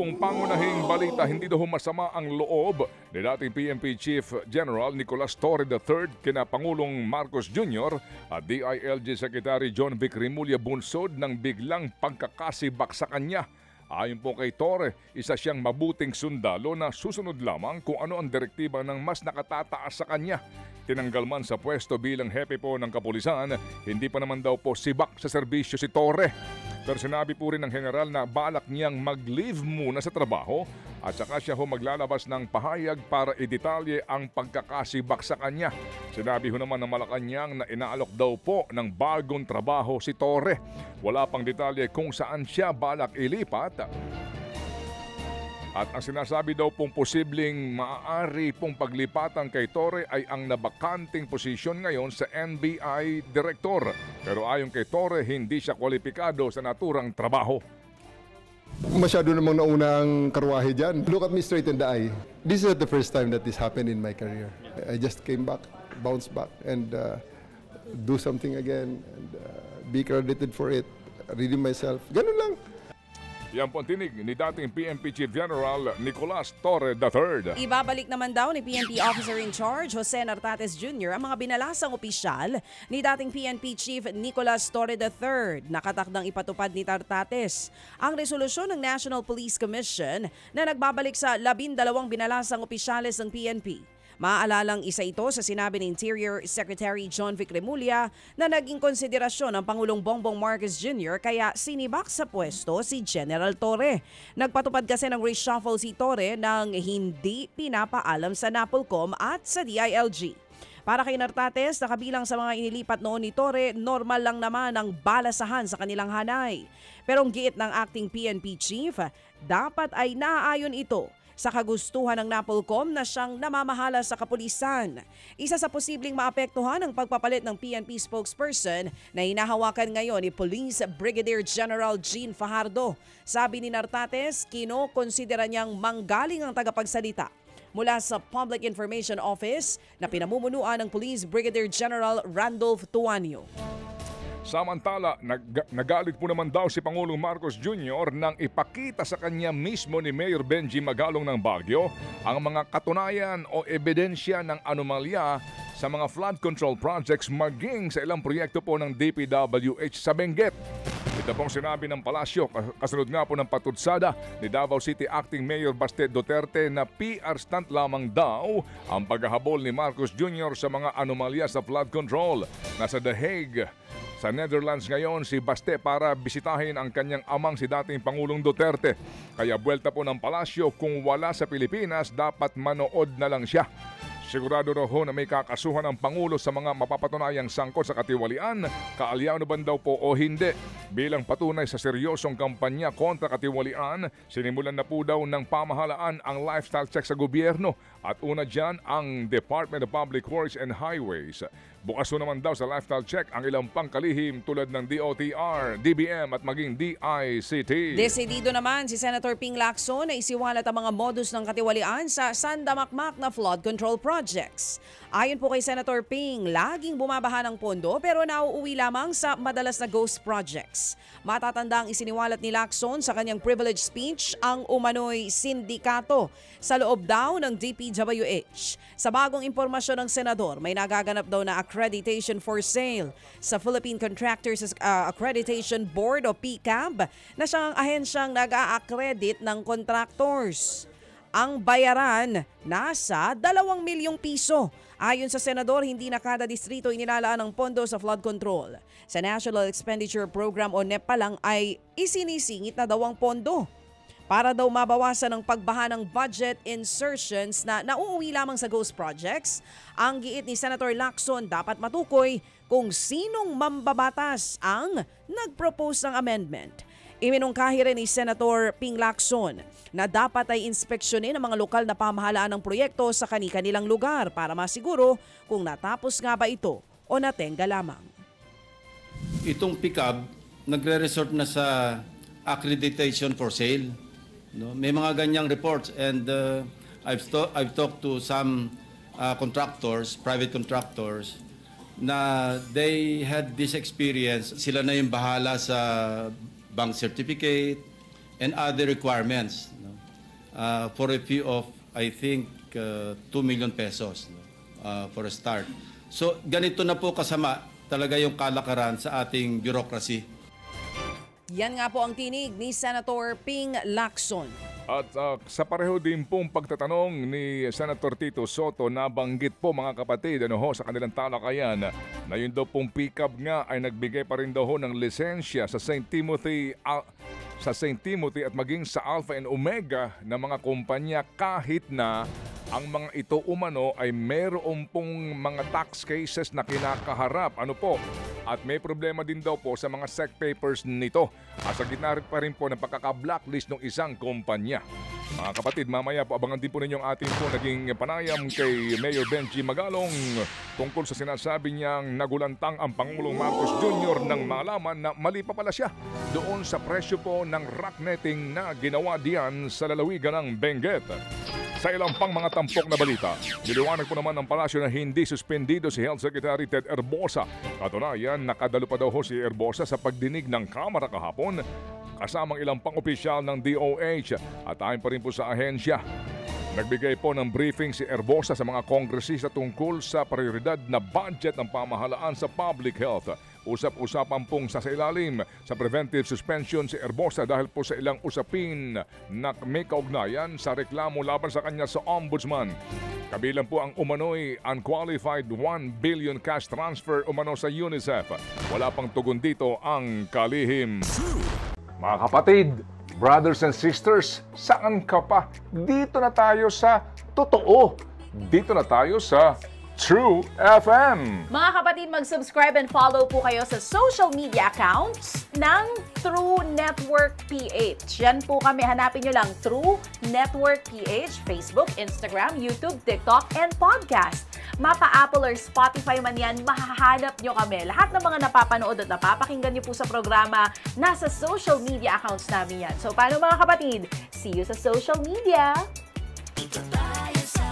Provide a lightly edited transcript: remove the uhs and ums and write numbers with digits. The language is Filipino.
pong pangunahing balita, hindi daw masama ang loob ni dating PNP Chief General Nicolas Torre III kina Pangulong Marcos Jr. at DILG Secretary John Vic Remulla bunsod ng biglang pagkakasibak sa kanya. Ayon po kay Torre, isa siyang mabuting sundalo na susunod lamang kung ano ang direktiba ng mas nakatataas sa kanya. Tinanggal man sa pwesto bilang hepe po ng kapulisan, hindi pa naman daw po sibak sa serbisyo si Torre. Pero sinabi po rin ng general na balak niyang mag-leave muna sa trabaho at saka siya ho maglalabas ng pahayag para idetalye ang pagkakasibak sa kanya. Sinabi ho naman ng Malacanang na inaalok daw po ng bagong trabaho si Torre. Wala pang detalye kung saan siya balak ilipat. At ang sinasabi daw pong posibleng maaari pong paglipatan kay Torre ay ang nabakanting posisyon ngayon sa NBI Director. Pero ayon kay Torre, hindi siya kwalipikado sa naturang trabaho. Masyado namang naunang karwahe dyan. Look at me straight in the eye. This is not the first time that this happened in my career. I just came back, bounced back, and do something again, and be credited for it. Reading myself. Ganun lang. Yan po ang tinig ni dating PNP Chief General Nicolas Torre III. Ibabalik naman daw ni PNP Officer in Charge Jose Nartates Jr. ang mga binalasang opisyal ni dating PNP Chief Nicolas Torre III. Nakatakdang ipatupad ni Nartates ang resolusyon ng National Police Commission na nagbabalik sa 12 binalasang opisyales ng PNP. Maaalalang isa ito sa sinabi ni Interior Secretary John Vic Remulla na naging konsiderasyon ng Pangulong Bongbong Marcos Jr. kaya sinibak sa pwesto si General Torre. Nagpatupad kasi ng reshuffle si Torre nang hindi pinapaalam sa NAPOLCOM at sa DILG. Para kay Nartates, nakabilang sa mga inilipat noon ni Torre, normal lang naman ang balasahan sa kanilang hanay. Pero ang giit ng acting PNP chief, dapat ay naaayon ito sa kagustuhan ng NAPOLCOM na siyang namamahala sa kapulisan. Isa sa posibleng maapektuhan ang pagpapalit ng PNP spokesperson na hinahawakan ngayon ni Police Brigadier General Jean Fajardo. Sabi ni Nartates, kinokonsidera niyang manggaling ang tagapagsalita mula sa Public Information Office na pinamumunuan ng Police Brigadier General Randolph Tuanio. Samantala, nagalit po naman daw si Pangulong Marcos Jr. nang ipakita sa kanya mismo ni Mayor Benji Magalong ng Baguio ang mga katunayan o ebidensya ng anomalya sa mga flood control projects maging sa ilang proyekto po ng DPWH sa Benguet. Ito pong sinabi ng palasyo, kasunod nga po ng patutsada ni Davao City Acting Mayor Baste Duterte na PR stunt lamang daw ang paghahabol ni Marcos Jr. sa mga anomalya sa flood control. Nasa The Hague sa Netherlands ngayon si Baste para bisitahin ang kanyang amang si dating Pangulong Duterte. Kaya buwelta po ng palasyo, kung wala sa Pilipinas, dapat manood na lang siya. Sigurado raw na may kakasuhan ang Pangulo sa mga mapapatunayang sangkot sa katiwalian, kaalyano ba daw po o hindi. Bilang patunay sa seryosong kampanya kontra katiwalian, sinimulan na po daw ng pamahalaan ang lifestyle check sa gobyerno at una dyan ang Department of Public Works and Highways. Bukas po naman daw sa lifestyle check ang ilang pangkalihim tulad ng DOTR, DBM at maging DICT. Desidido naman si Senator Ping Lacson na isiwalat ang mga modus ng katiwalian sa sandamakmak na flood control projects. Ayon po kay Senator Ping, laging bumabaha ng pondo pero nauuwi lamang sa madalas na ghost projects. Matatanda ang isiniwalat ni Lacson sa kanyang privilege speech ang umano'y sindikato sa loob daw ng DPWH. Sa bagong impormasyon ng senador, may nagaganap daw na accreditation for sale sa Philippine Contractors Accreditation Board o PCAB na siyang ahensyang nag-a-accredit ng contractors. Ang bayaran nasa 2 milyong piso. Ayon sa senador, hindi na kada distrito inilalaan ng pondo sa flood control. Sa National Expenditure Program o NEP pa lang ay isinisingit na daw ang pondo para daw mabawasan ang pagbaha ng budget insertions na nauuwi lamang sa ghost projects. Ang giit ni Senator Lacson, dapat matukoy kung sinong mambabatas ang nag-propose ng amendment. Iminungkahi rin ni Senator Ping Lacson na dapat ay inspeksyonin ang mga lokal na pamahalaan ng proyekto sa kani-kanilang lugar para masiguro kung natapos nga ba ito o natenga lamang. Itong PCAB, nagre-resort na sa accreditation for sale. No? May mga ganyang reports and I've talked to some contractors, private contractors, na they had this experience. Sila na yung bahala sa bank certificate and other requirements. No? for a fee of, I think, 2 million pesos, no? For a start. So ganito na po kasama talaga yung kalakaran sa ating bureaucracy. Yan nga po ang tinig ni Senator Ping Lacson. At sa pareho din pong pagtatanong ni Senator Tito Soto, nabanggit po mga kapatid sa kanilang talakayan na yun daw pong pickup nga ay nagbigay pa rin daw ng lisensya sa St. Timothy at maging sa Alpha and Omega na mga kumpanya kahit na ang mga ito umano ay mayroon pong mga tax cases na kinakaharap. At may problema din daw po sa mga SEC papers nito. At sa gitna pa rin po ng pagkaka-blacklist ng isang kumpanya. Mga kapatid, mamaya po abangan din po ninyong ating po naging panayam kay Mayor Benji Magalong tungkol sa sinasabi niyang nagulantang ang Pangulong Marcos Jr. nang malaman na mali pa pala siya doon sa presyo po ng rock netting na ginawa diyan sa lalawigan ng Benguet. Sa ilang pang mga tampok na balita, niliwanag po naman ng palasyo na hindi suspendido si Health Secretary Ted Herbosa. Katunayan, nakadalo pa daw si Herbosa sa pagdinig ng Kamara kahapon kasamang ilang pang opisyal ng DOH at ayon pa rin po sa ahensya. Nagbigay po ng briefing si Herbosa sa mga kongresista tungkol sa prioridad na budget ng pamahalaan sa public health. Usap-usapan pong sasailalim sa preventive suspension si Herbosa dahil po sa ilang usapin na may kaugnayan sa reklamo laban sa kanya sa ombudsman. Kabilang po ang umano'y unqualified 1 billion cash transfer umano sa UNICEF. Wala pang tugon dito ang kalihim. Mga kapatid, brothers and sisters, saan ka pa? Dito na tayo sa totoo. Dito na tayo sa True FM. Mga kapatid, mag-subscribe and follow po kayo sa social media accounts ng True Network PH. Yan po kami. Hanapin nyo lang True Network PH, Facebook, Instagram, YouTube, TikTok, and podcast. Mapa Apple or Spotify man yan, mahahanap nyo kami. Lahat ng mga napapanood at napapakinggan nyo po sa programa, nasa social media accounts namin yan. So, paano mga kapatid? See you sa social media! Dito tayo sa